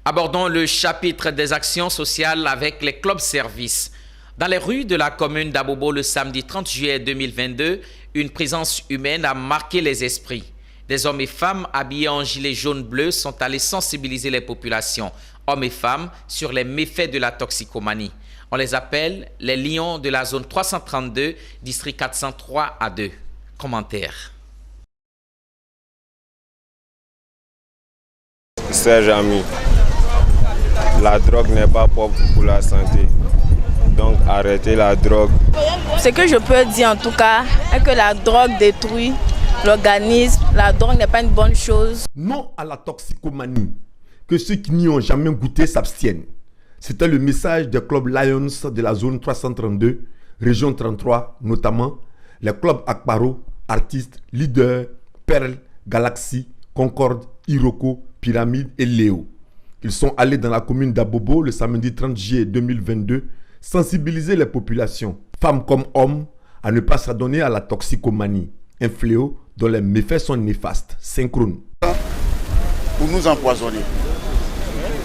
Abordons le chapitre des actions sociales avec les clubs services. Dans les rues de la commune d'Abobo le samedi 30 juillet 2022, une présence humaine a marqué les esprits. Des hommes et femmes habillés en gilets jaune-bleu sont allés sensibiliser les populations, hommes et femmes, sur les méfaits de la toxicomanie. On les appelle les lions de la zone 332, district 403 à 2. Commentaire. Serge Ami, la drogue n'est pas propre pour la santé. Donc arrêtez la drogue. Ce que je peux dire en tout cas est que la drogue détruit l'organisme. La drogue n'est pas une bonne chose. Non à la toxicomanie. Que ceux qui n'y ont jamais goûté s'abstiennent. C'était le message des clubs Lions de la zone 332, région 33, notamment les clubs Akparo, Artistes, Leader, Perle, Galaxy, Concorde, Iroko, Pyramide et Léo. Ils sont allés dans la commune d'Abobo le samedi 30 juillet 2022 sensibiliser les populations, femmes comme hommes, à ne pas s'adonner à la toxicomanie, un fléau dont les méfaits sont néfastes, synchrones. Pour nous empoisonner.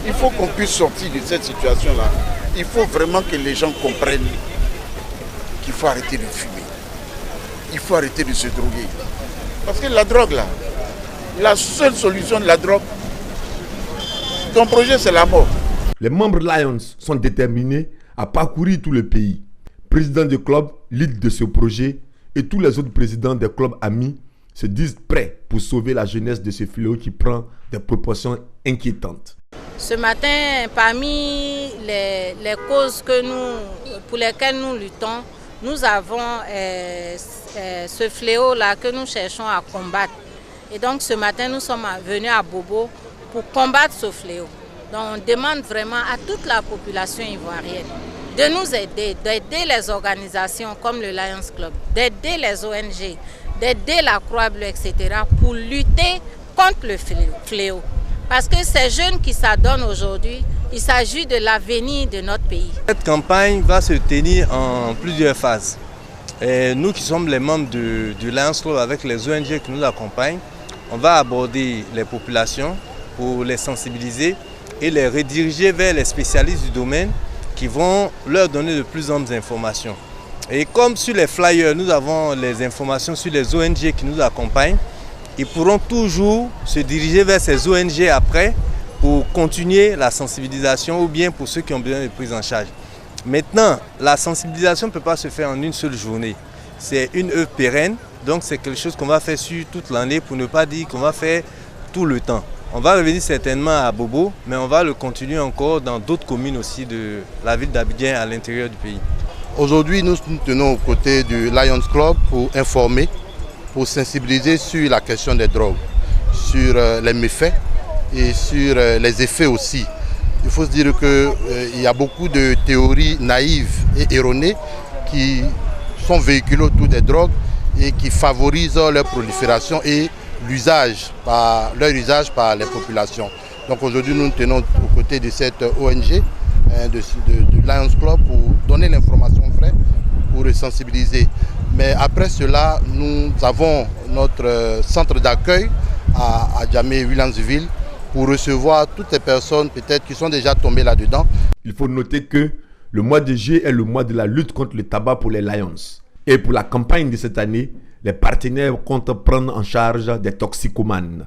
Il faut qu'on puisse sortir de cette situation-là. Il faut vraiment que les gens comprennent qu'il faut arrêter de fumer. Il faut arrêter de se droguer. Parce que la drogue, là, la seule solution de la drogue, ton projet, c'est la mort. Les membres Lions sont déterminés à parcourir tout le pays. Président du club, lead de ce projet, et tous les autres présidents des clubs amis se disent prêts pour sauver la jeunesse de ce fléau qui prend des proportions inquiétantes. Ce matin, parmi les causes pour lesquelles nous luttons, nous avons ce fléau-là que nous cherchons à combattre. Et donc ce matin, nous sommes venus à Bobo pour combattre ce fléau. Donc on demande vraiment à toute la population ivoirienne de nous aider, d'aider les organisations comme le Lions Club, d'aider les ONG, d'aider la Croix-Bleue, etc. pour lutter contre le fléau. Parce que ces jeunes qui s'adonnent aujourd'hui, il s'agit de l'avenir de notre pays. Cette campagne va se tenir en plusieurs phases. Et nous qui sommes les membres du Lions Club avec les ONG qui nous accompagnent, on va aborder les populations pour les sensibiliser et les rediriger vers les spécialistes du domaine qui vont leur donner de plus amples informations. Et comme sur les flyers, nous avons les informations sur les ONG qui nous accompagnent, ils pourront toujours se diriger vers ces ONG après pour continuer la sensibilisation ou bien pour ceux qui ont besoin de prise en charge. Maintenant, la sensibilisation ne peut pas se faire en une seule journée. C'est une œuvre pérenne, donc c'est quelque chose qu'on va faire sur toute l'année pour ne pas dire qu'on va faire tout le temps. On va revenir certainement à Bobo, mais on va le continuer encore dans d'autres communes aussi de la ville d'Abidjan à l'intérieur du pays. Aujourd'hui, nous nous tenons aux côtés du Lions Club pour informer, pour sensibiliser sur la question des drogues, sur les méfaits et sur les effets aussi. Il faut se dire qu'il y a beaucoup de théories naïves et erronées qui sont véhiculées autour des drogues et qui favorisent leur prolifération et leur usage par les populations. Donc aujourd'hui, nous nous tenons aux côtés de cette ONG, du Lions Club, pour donner l'information vraie, pour sensibiliser. Mais après cela, nous avons notre centre d'accueil à Djamé-Williamsville pour recevoir toutes les personnes peut-être qui sont déjà tombées là-dedans. Il faut noter que le mois de juillet est le mois de la lutte contre le tabac pour les Lions. Et pour la campagne de cette année, les partenaires comptent prendre en charge des toxicomanes.